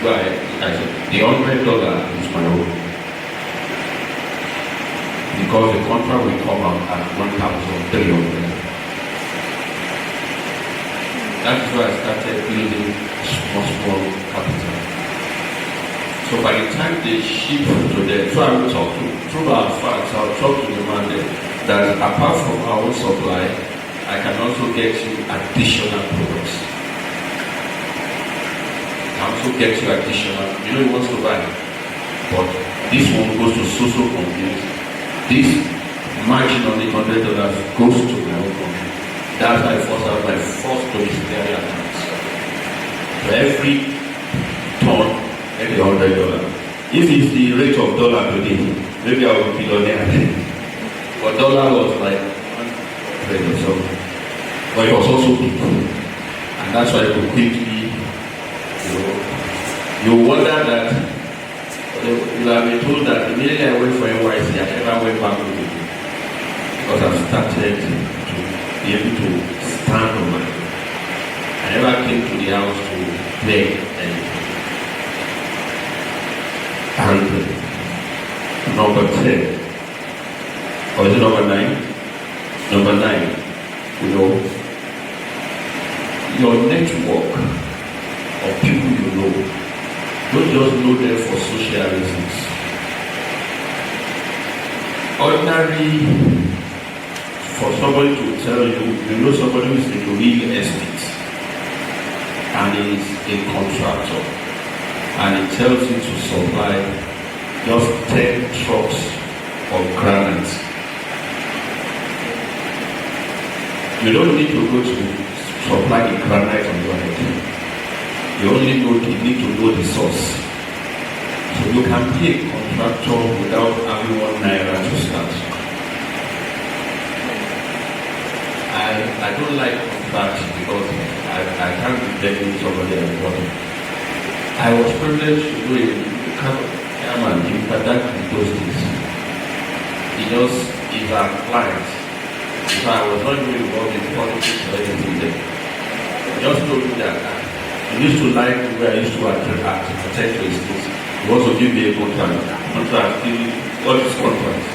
go ahead. I said, the $100 is my own. Because the contract will come out at 1,300. That is why I started building small capital. So by the time they ship to them, so I will talk to, through our facts, I'll talk to the man there, that apart from our own supply, I can also get you additional products. I also get you additional, you know he wants to buy, but this one goes to social companies. This margin on the $100 goes to my own company. That's how I forced out my first domiciliary accounts. So every ton, maybe $100. If it's the rate of dollar today, maybe I will be billionaire. But dollar was like $100 or so. But it was also big. And that's why you quickly, you wonder that you have been told that immediately I went for NYC, I never went back with it. Because I've started to be able to stand on my own. I never came to the house to play anything. And number 10, or is it number 9? Number 9, your network of people you know, don't just know them for social reasons. Ordinary, for somebody to tell you know somebody who is in the real estate and is a contractor, and it tells you to supply just 10 trucks of granite. You don't need to go to supply the granite on your head. You only need to know the source. So you can be a contractor without having ₦1 to start. I don't like contracts because I can't be begging somebody else. I was privileged to do a kind of chairman in Padak in those days. He just is our client. So I was not really involved in politics or anything there. He just told me that he used to like the way I used to attend to his things. He also gave me a contract. All his contracts.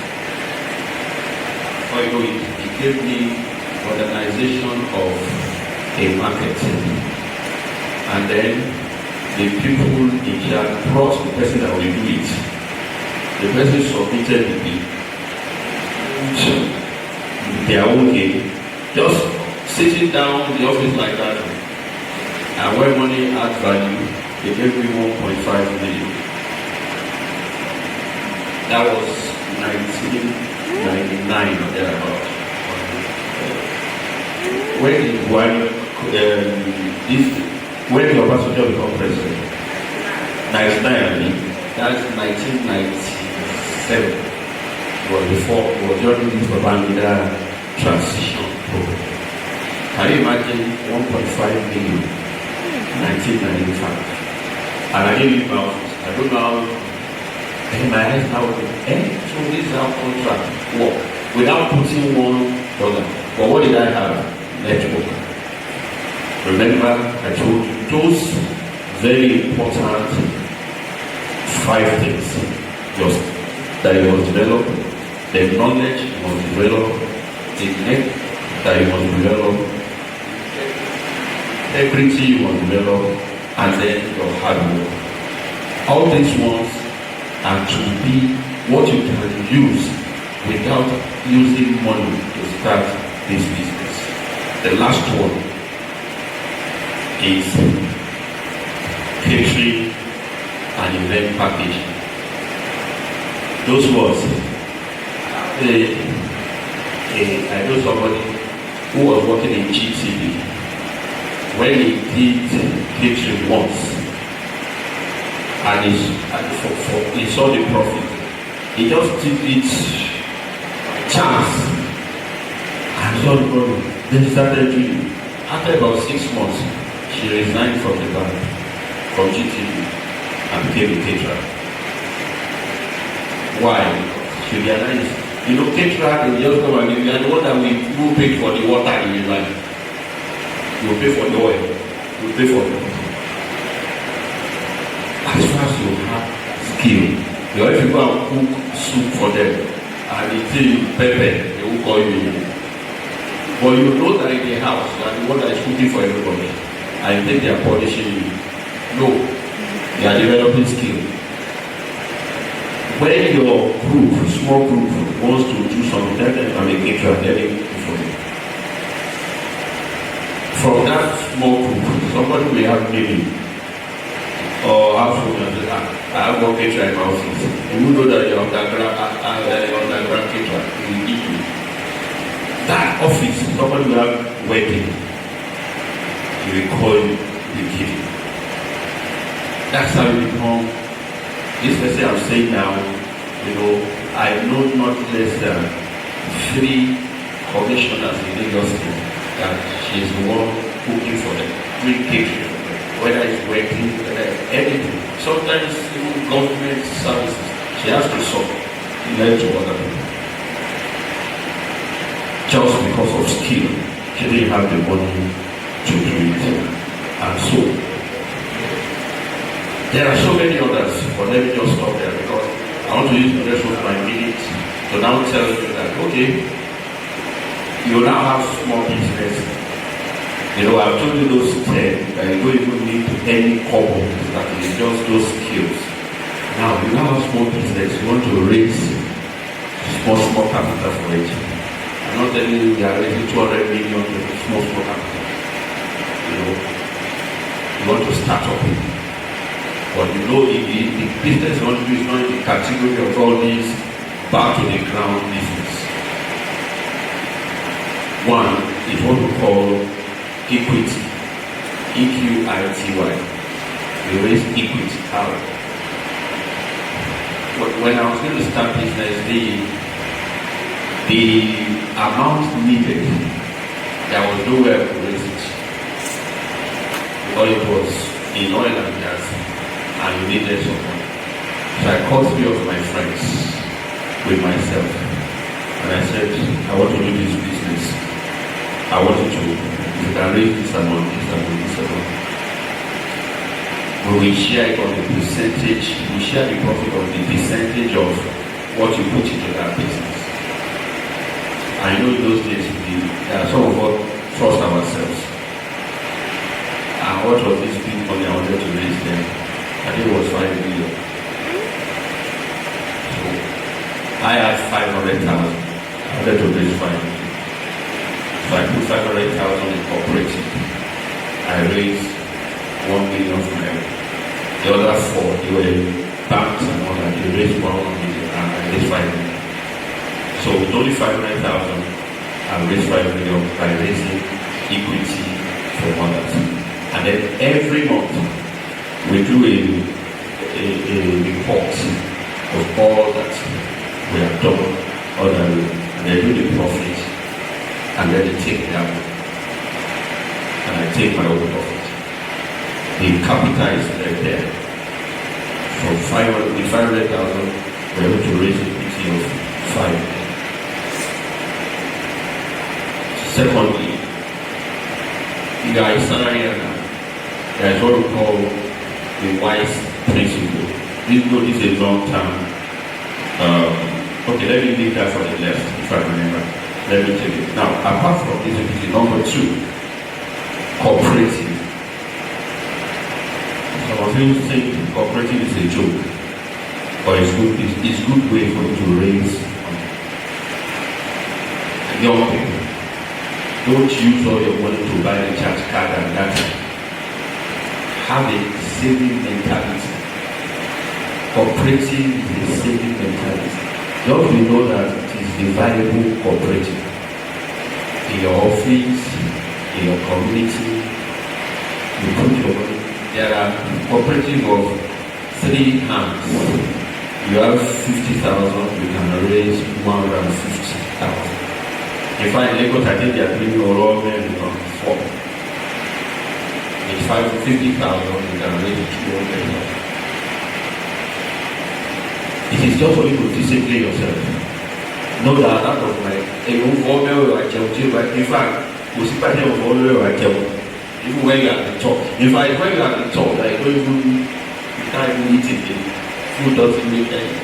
He gave me modernization of a market. And then the people in charge brought the person that will do it. The person submitted their own game, just sitting down in the office like that. And when money adds value, they gave me 1.5 million. That was 1999 or thereabout. When the Obasanjo became president, 99, that's 1997, was during this Babangida transition program. Can you imagine 1.5 million, 1995? And I gave it my office. I don't know how, in my head now, so this is how contract work, without putting $1. But what did I have? Network. Remember, I told you those very important 5 things just that you must develop, the knowledge you must develop, the net that you must develop, integrity you must develop, and then your hard work. All these ones are to be what you can use without using money to start this business. The last one is catering and event packaging. Those words, I know somebody who was working in GTV. When he did catering once, and he saw the profit, he just did it by chance and saw the problem. Then started doing it. After about 6 months, she resigned from the bank, from GTV, and became a caterer. Why? She realized, caterer, they just come and give you, and the one that will pay for the water in your life. You pay for the oil, you pay for it. as far as you have skill. You know, if you go and cook soup for them and they say pepper, they will call you. But you know that in the house, you are the one that is cooking for everybody. And you think they are punishing you. No, they are developing skill. When your group, small group, wants to do something, tell them I'm a caterer, let them do for you. From that small group, somebody will have maybe or have food and say, I have one caterer in my office. You will know that you're underground caterer, you will eat you. That office, somebody will have wedding, he will call you the king. That's how you become. This person I'm saying now, you know, I know not less than 3 commissioners in Lagos State that she is the one cooking for them, doing catering for them, whether it's working, whether it's anything. Sometimes even government services, she has to learn to other people. Just because of skill, she didn't have the money to do it. And so, there are so many others, but let me just stop there because I want to use the rest of my minutes to now tell you that, okay, you now have small business. You know, I've told you those 10 that you don't even need any couple, that is just those skills. Now, you now have small business, you want to raise small capital for it. I'm not telling you we are raising 200 million to small capital. You know, you want to start up. But you know, the business you want to do is not in the category of all these back to the ground business. One is what we call equity, EQITY. We raise equity out. But when I was going to start business, the amount needed, there was nowhere to raise it. Because it was in oil and gas. And you needed someone. So I called 3 of my friends with myself. And I said, I want to do this business. I want you to, if you can raise this amount, this amount, this amount. But we share it on the percentage, we share the profit on the percentage of what you put into that business. I know in those days, some of us trust ourselves. And what was this big money I wanted to raise them? I think it was 5 million. So I had 500,000. I wanted to raise 5 million. So I put 500,000 in cooperative. I raised 1 million from them. The other 4, they were banks and all that. They raised 1 million and I raised 5 million. So with only 500,000, I raised 5 million by raising equity from others. And then every month, we do a report of all that we have done, and they do the profit, and then they take their money, and I take my own profit. The capital is there. From 500,000, we're able to raise equity of 5 million. Secondly, you are a salary earner. There is what we call the WISE principle. This book is a long term. Okay, let me leave that for the left, if I remember. Let me take it. Now, apart from this, it is number 2, cooperative. Some of you think cooperative is a joke, but it's a good way for you to raise young people. Don't use all your money to buy the church card and that. Have a saving mentality. Cooperative is a saving mentality. Just we know that it is a valuable cooperative. In your office, in your community, you put your money. There are cooperative of 3 hands. You have 50,000, you can raise 150,000. In fact, in Lagos, I think they are doing all men on 4. 50,000, you can raise 200,000. It is just for you to discipline yourself. Know that out of my in fact, even when you are at the top. In fact, when you are at the top, like don't even you can't even eat again. Food doesn't make any.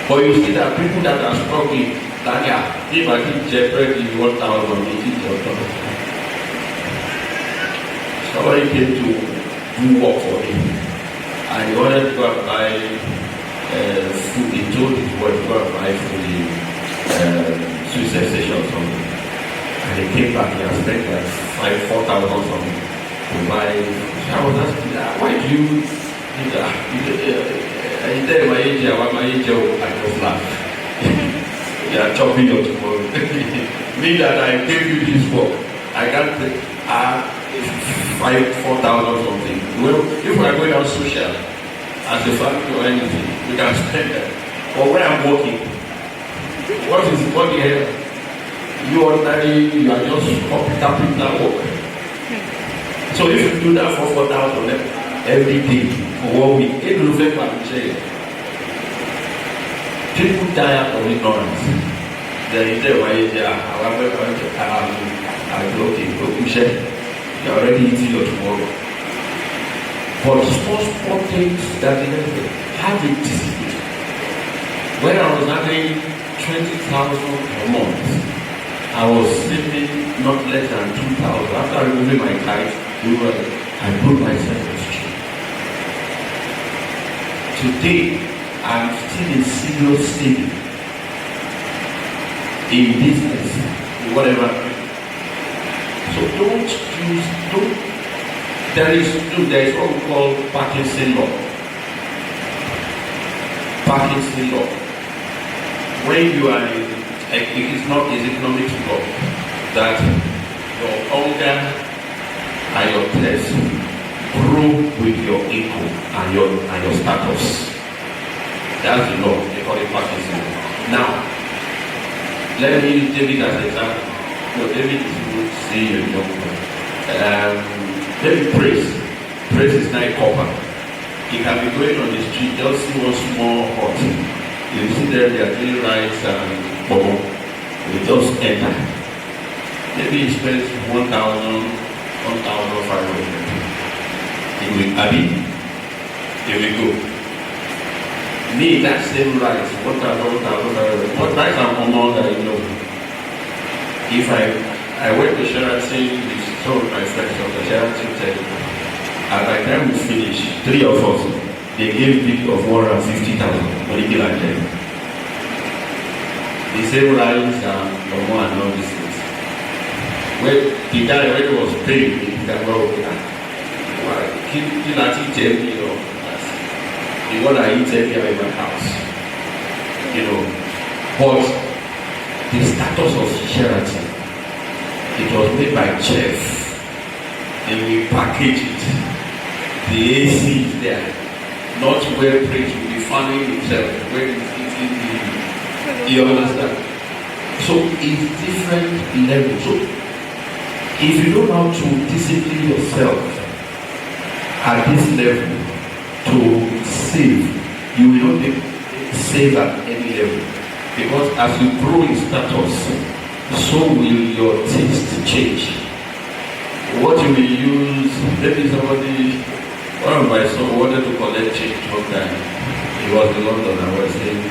But you see that people that are struggling, that if I did bread in 1,000, it is your dollar. Somebody came to do work for him, and he wanted to go and buy food. He told his wife to go and buy food in suicide station or something. And he came back, he has spent like 4,000 something to buy. I was asking, why do you do that? I tell my age, I just laugh. You are chopping your tomorrow. Me that I gave you this work, I can't 4,000 something. Well, if we are going out social, as a family or anything, we can spend that. But when I'm working, what is working here? You ordinary, you are just tapping that work. So if you do that for 4,000 every day for 1 week, it will affect my share. People die out of ignorance. They say, why is there? You're already eating your tomorrow. But small things that have a discipline. When I was having 20,000 per month, I was saving not less than 2,000. After removing my tithe, I put myself in street. Today, I'm still in serious saving. In business, whatever. So there is what we call Parkinson law. Parkinson law. When you are it's not economic law that your hunger and your thirst grow with your income and your status. That's the law. They call it Parkinson law. Now, let me use David as an example. David is good, see you know. David prays. Praise is like copper. He can be going on the street, just see one small hut. You see there, they are doing rice and bobo. We just enter. Maybe he spends 1,000, 1,500. He will Here we go. Me, that same rice, 1,000. What rice and amount that you know? If I went to Sheraton with some of my friends from the Sheraton table, and by the time we finished, 3 of us, they gave me of 150,000 molecule and gel. The same rice and Omo and all these things. When the guy when he was paying me, he said, well, kill at eat me, you know, the one I eat every in my house. You know, but the status of Sheraton, it was made by chef, and we package it. The AC is there, not well placed, will be fanning himself when he's eating the, you understand? So it's different levels. So if you don't know how to discipline yourself at this level to save, you will not be save at any level. Because as you grow in status, so will your taste change. What you will use, maybe somebody, one of my sons wanted to collect change one time. He was in London and was saying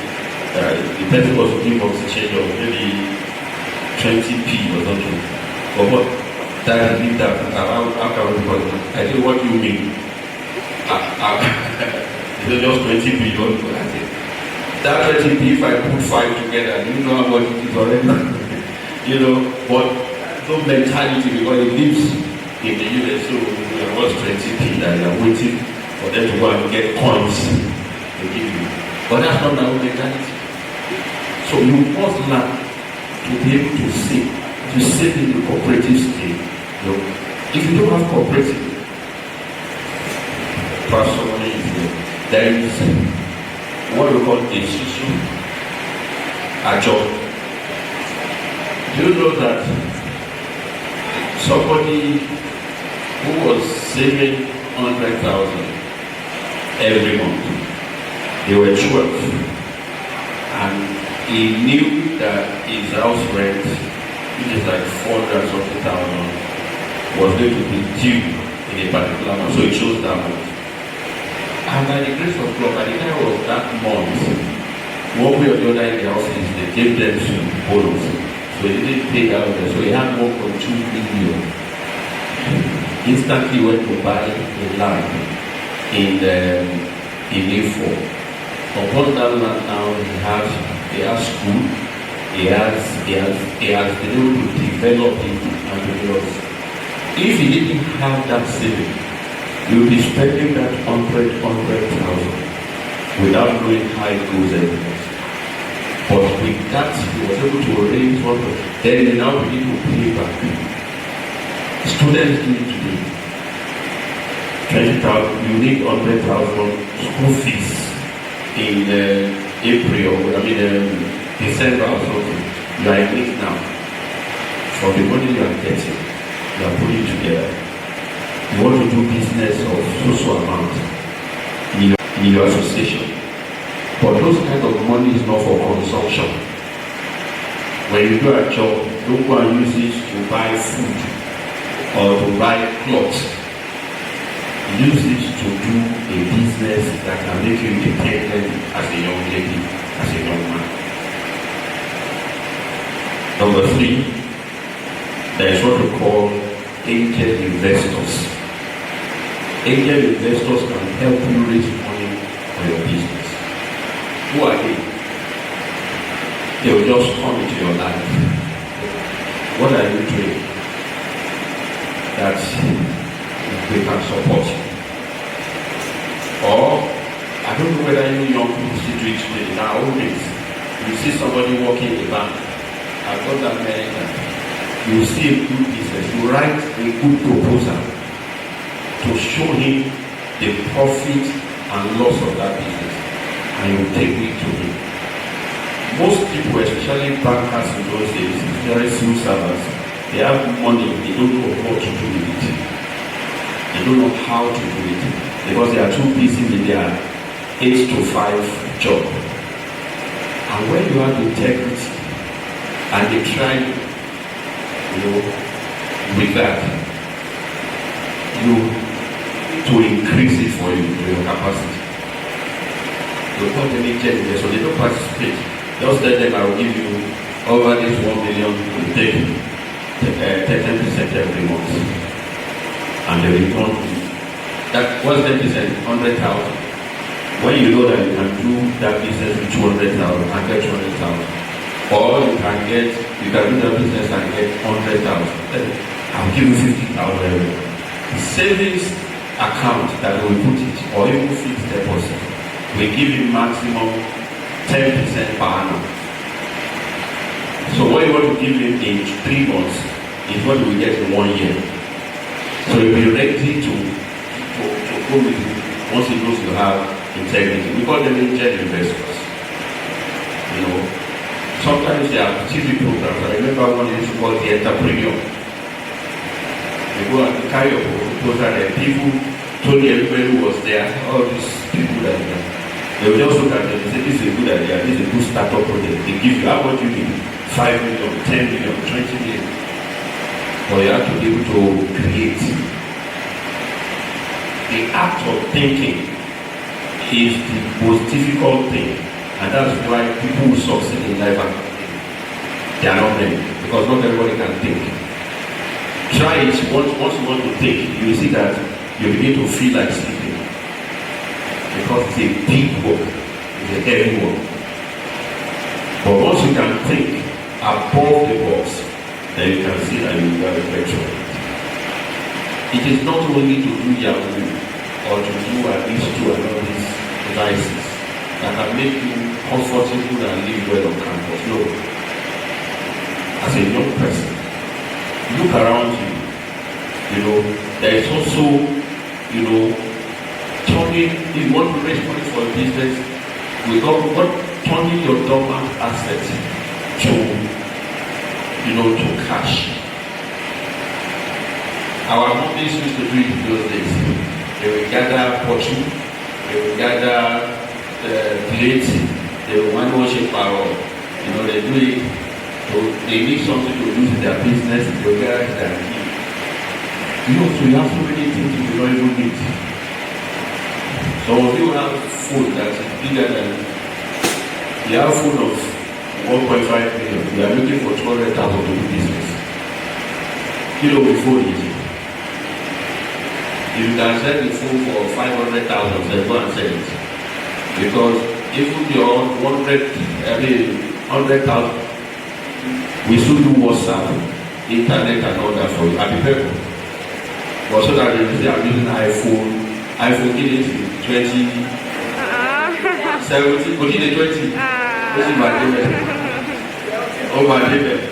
the person was looking for the change of maybe 20p or something. But what that he did that, how can we call it? I said, what do you mean? He said, just 20p, you want to I said, that 20p, if I put 5 together, you know how much it is already. You know, but no mentality because it lives in the US, so there was 20p that you are waiting for them to go and get coins to give you. But that's not our mentality. So you must learn to be able to save in the cooperative state. You know, if you don't have cooperative, personally, there is what we call a social job. Do you know that somebody who was saving 100,000 every month, they were 12, and he knew that his house rent, which is like 400,000, was going to be due in a particular month, so he chose that month. And by the grace of God, by the time of that month, one way or the other in the office, they gave them some bonus. So he didn't pay that over. So he had 1.2 million. Instantly went to buy a land in A4. Upon that land now, he has school. He has been able to develop it and develop. If he didn't have that saving, he would be spending that 100,000 without knowing how it goes anywhere. But with that, he was able to raise 100. Then he now begin to pay back. Students do it today. 20,000, you need 100,000 school fees in December or something. You are in it now. For the money you are getting, you are putting together. You want to do business of social amount in your association. But those kind of money is not for consumption. When you do a job, don't go and use it to buy food or to buy clothes. Use it to do a business that can make you independent as a young lady, as a young man. Number 3, there is what we call angel investors. Angel investors can help you raise money for your business. Who are they? They will just come into your life. What are you doing that they can support you? Or, I don't know whether you young people still do it today. In our old days, you see somebody working in the bank. I've got that many times. You see a good business. You write a good proposal to show him the profit and loss of that business. And you take it to him. Most people, especially bankers in those days, especially civil servants, they have money, they don't know what to do with it. They don't know how to do it because they are too busy with their 8 to 5 job. And when you have integrity and they try, with that, to increase it for you, to your capacity. You don't any change, so they don't participate. Just let them, I will give you over this 1 million, you take 10% every month. And the return, that was 10%, 100,000. When you know that you can do that business with 200,000 and get 200,000, or you can do that business and get 100,000, I'll give you 50,000 every month. The savings account that we put it, or even fixed deposit, we give you maximum 10% per annum. So what you want to give him in 3 months is what we get in 1 year. So you'll be ready to go with you once he knows you have integrity. We call them angel investors. Sometimes there are TV programs. I remember one used to call the entrepreneur. You go and carry your proposal and people told everybody who was there, all these people that they will just look at them and say, this is a good idea, this is a good startup project. They give you, how much you need? 5 million, 10 million, 20 million. But you have to be able to create. The act of thinking is the most difficult thing. And that's why people who succeed in life, they are not many. Because not everybody can think. Try it. Once you want to think, you will see that you begin to feel like sleeping. Because it's a big work, it's a heavy work. But once you can think above the box, then you can see that you have a picture. It is not only to do Yahoo or to do at least 2 and all these devices that can make you comfortable and live well on campus. No. As a young person, look around you. There is also, turning, if you want to raise money for a business, turning your dormant assets to cash. Our mothers used to do it in those days. They will gather fortune, they will gather plates, they will want to worship power. They do it. So they need something to do in their business, they will gather their key. So you have so many things you don't even need. Some of you have food that is bigger than, you have food of 1.5 million. You are looking for 200,000 to do business. Kilo before easy. If you can sell the food for 500,000, then go and sell it. Because if you're 100,000, we should do WhatsApp, internet and all that for you. I be people. But so that you say I'm using iPhone 20, 70, put in 20. What's in my payment? Oh, my payment.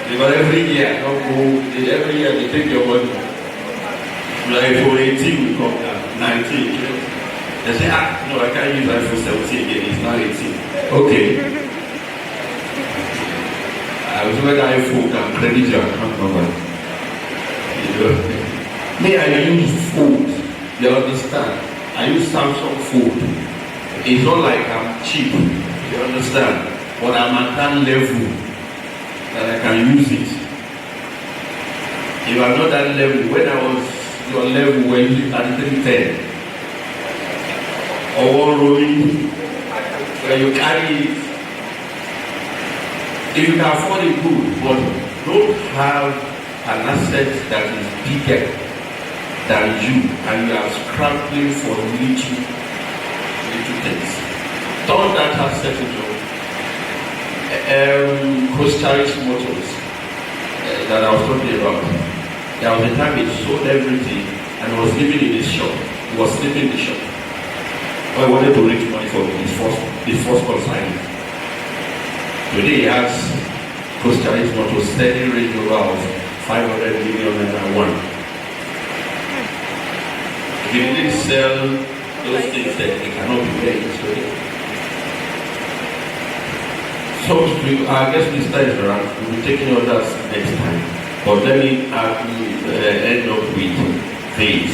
Because every year they take your money. Like iPhone 18 will come down, 19, 20. They say, no, I can't use iPhone 17 again, it's now 18. Okay. I was when iPhone can credit your account number. Me, I use food. You understand? I use Samsung food. It's not like I'm cheap. You understand? But I'm at that level that I can use it. If I'm not that level, when I was your level, we're using 3310 or one rolling, where you carry it. If you can afford it, good, but don't have an asset that is bigger than you and you are scrambling for little things. Turn that asset into Coast Motors that I was talking about. There was a time he sold everything and was living in his shop. He was sleeping in the shop. But he wanted to raise money for his first consignment. Today he has Costa Rica Motors steady range over of 500 million and one. If he didn't sell those things, then he cannot be where he is today. So I guess Mr. is around. We'll be taking others next time. But let me end up with this.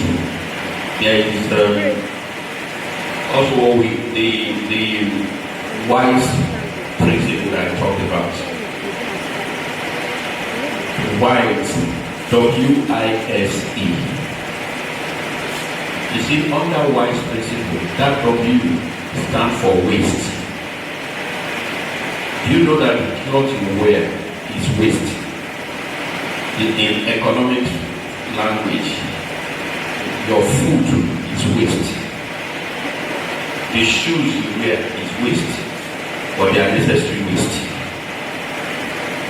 There is also the wise principle that I talked about. WISE, W-I-S-E. You see, under WISE principle, that W stands for waste. Do you know that the cloth you wear is waste? In economic language, your food is waste. The shoes you wear is waste, but they are necessary waste.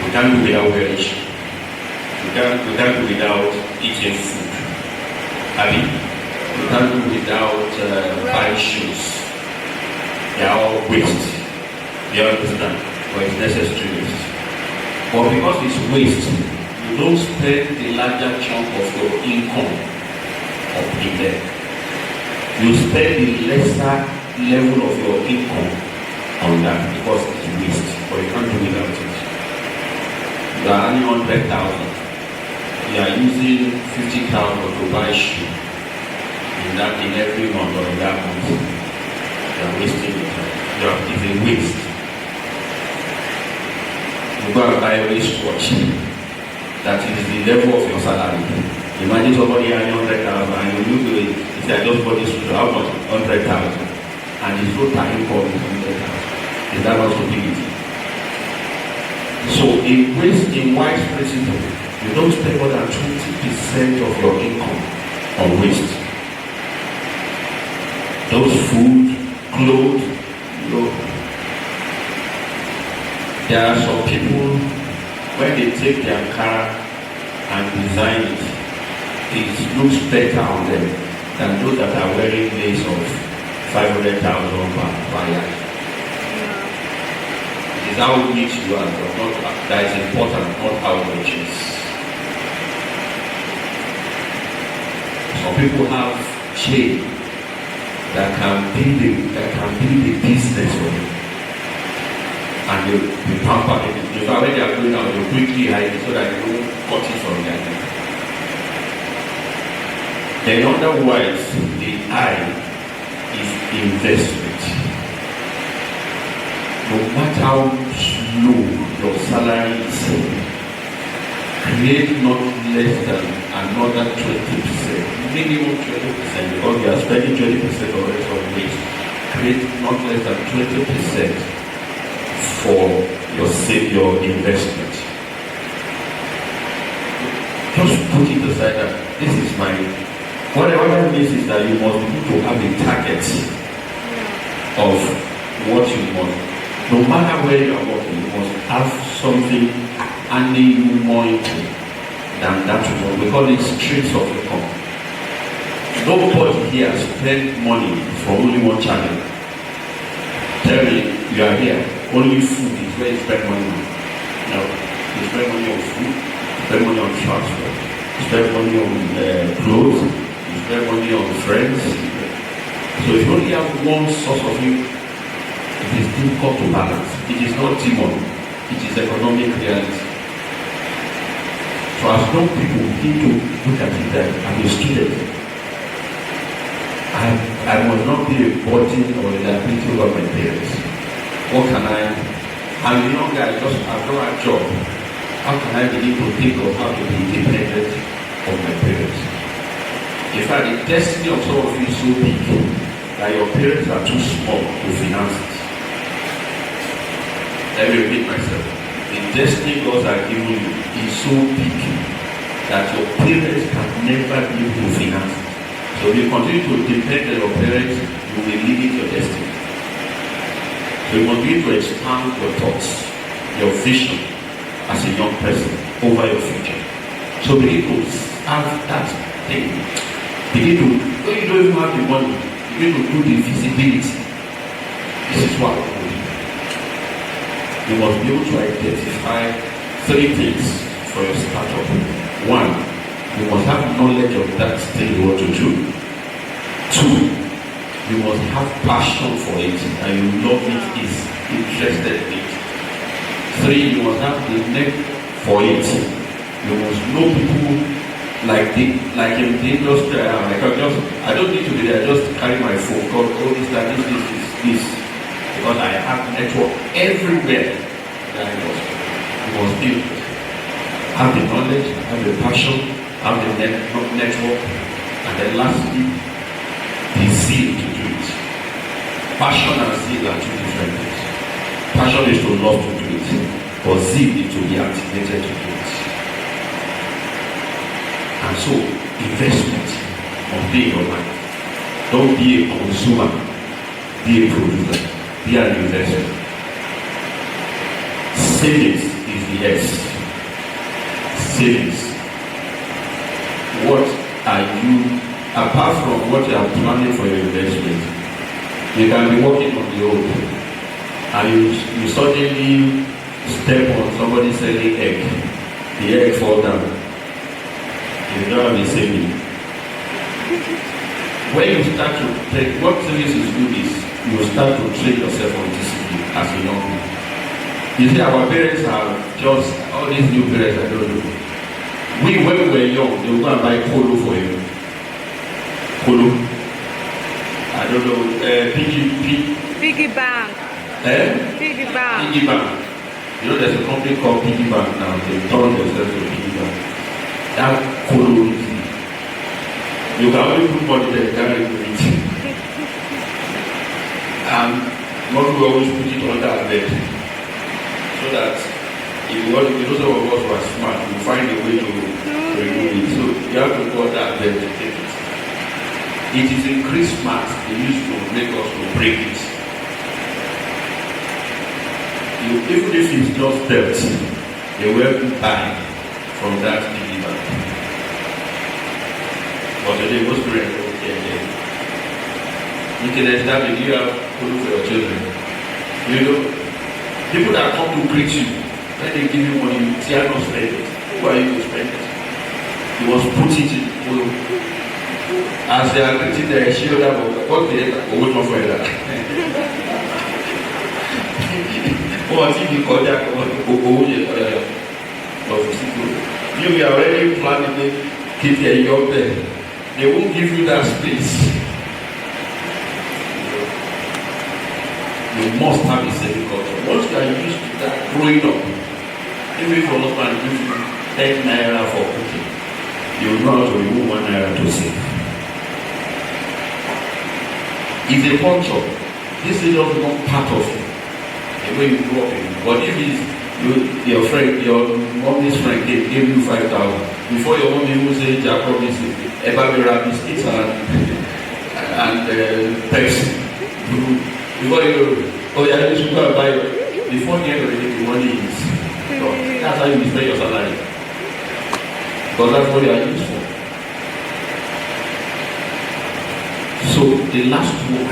We can't do without wearing shoes. We can't do without eating food. We can't do without buying shoes. They are all waste. You understand? But it's necessary waste. But because it's waste, you don't spend the larger chunk of your income up in there. You spend the lesser level of your income on that because it's waste, but you can't do without it. You are earning 100,000. You are using 50,000 to buy shoe in every month or in that month. You are wasting it. It's a waste. You go and buy a wristwatch. That is the level of your salary. Imagine somebody earning 100,000 and you look at it, it's like those bodies should how much? 100,000. And his total income is 100,000. Is that not stupidity? So in wise principle, you don't spend more than 20% of your income on waste. Those food, clothes, there are some people, when they take their car and design it, it looks better on them than those that are wearing lace of 500,000 per year. It is how rich you are, but not that is important, not how much it is. Some people have chain that can build a business for them. And they pamper it. In fact, when they are going out, they quickly hide it so that they don't cut it from their neck. Then otherwise, the I is investment. No matter how slow your salary is, create not less than an another 20%, minimum 20%, because you are spending 20% already on this. Create not less than 20% for your investment. Just put it aside that this is my. Whatever that means is that you must be able to have a target of what you want. No matter where you are working, you must have something earning you more income than that one. We call it streams of income. Nobody here spend money for only one channel. Tell me, you are here, only food is where you spend money on. No, you spend money on food, you spend money on transport, you spend money on clothes, you spend money on friends. So if you only have one source of income, it is difficult to balance. It is not demon, it is economic reality. So as young people, we need to look at it that I'm a student. I must not be a burden or a liability over my parents. What can I'm a young guy, I've got a job. How can I begin to think of how to be independent of my parents? In fact, the destiny of some of you is so big that your parents are too small to finance it. Let me repeat myself. The destiny God has given you is so big that your parents can never be able to finance it. So if you continue to depend on your parents, you will limit your destiny. So you must begin to expand your thoughts, your vision as a young person over your future. So begin to have that thing. Begin to, when you don't even have the money, begin to do the visibility. This is what I do. You must be able to identify 3 things for your startup. 1, you must have knowledge of that thing you want to do. 2, you must have passion for it and you love it, is interested in it. 3, you must have the neck for it. You must know people like in the industry. I don't need to be there. I just carry my phone. God, this. Because I have network everywhere that I was. You must be have the knowledge, have the passion, have the network, and then lastly, the zeal to do it. Passion and zeal are 2 different things. Passion is to love to do it, but zeal is to be activated to do it. And so, investment must be in your life. Don't be a consumer, be a producer, be an investor. Savings is the S. Savings. What are you, apart from what you are planning for your investment, you can be working on the road and you suddenly step on somebody selling egg. The egg fall down. You don't have a saving. When you start to take, what savings is good is, you will start to train yourself on discipline as a young man. You see, our parents are just, all these new parents, I don't know. When we were young, they would go and buy polo for you. Polo. I don't know, Piggy bank. Piggy bank. Piggy bank. You know, there's a company called Piggy Bank now. They turn themselves to Piggy Bank. That polo is, you can only put money there, you can't even eat it. What we always put it under our bed, so that if those of us who are smart, we find a way to remove it. So you have to go under our bed to take it. It is in Christmas they used to make us to break it. Even if it's just debt, they will buy from that piggy bank. But today most parents don't care again. You can establish, you have food for your children. You know, people that come to greet you, when they give you money, you are not spend it. Who are you to spend it? You must put it in oil. As they are greeting the shield, what they are going for that. What if you call that you are already planning it, keep your young there. They won't give you that space. You must have a saving culture. Once you are used to that growing up, even if your husband gives you 10 naira for cooking, you know how to remove 1 naira to save. It's a culture. This is just not part of you, the way you grow up in. But if it's your friend, your mommy's friend gave you 5,000, before your mommy will say, Jacob, this is Ebabira biscuits and Pepsi. Before you, oh yeah, you should go and buy it. Before the end of the day, the money is. So that's how you spend your salary. Because that's what you are used for. So the last one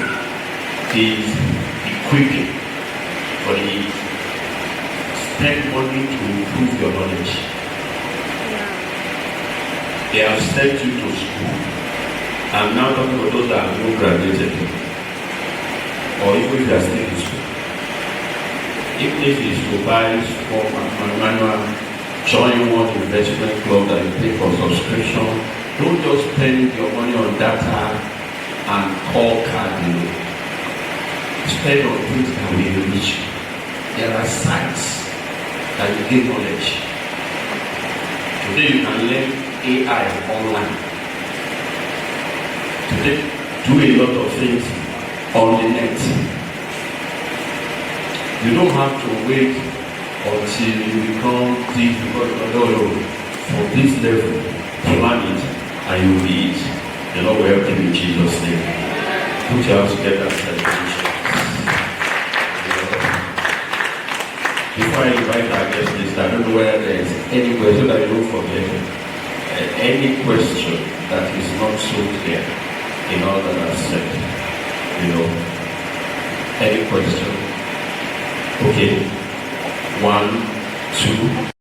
is equipping for the spend money to improve your knowledge. They have sent you to school. I'm now talking about those that have not graduated, or even if they are still in school. Even if it's to buy for manual, join one investment club that you pay for subscription, don't just spend your money on data and call card. Spend on things that will reach. There are sites that you gain knowledge. Today you can learn AI online. Today, do a lot of things on the net. You don't have to wait until you become deep for this level, plan it, and you'll be it. The Lord will help you in Jesus' name. Put your hands together and celebration. Before I invite our guest list, I don't know whether there is any question that you don't forget. Any question that is not so clear in all that I've said. Any question? Okay. 1, 2.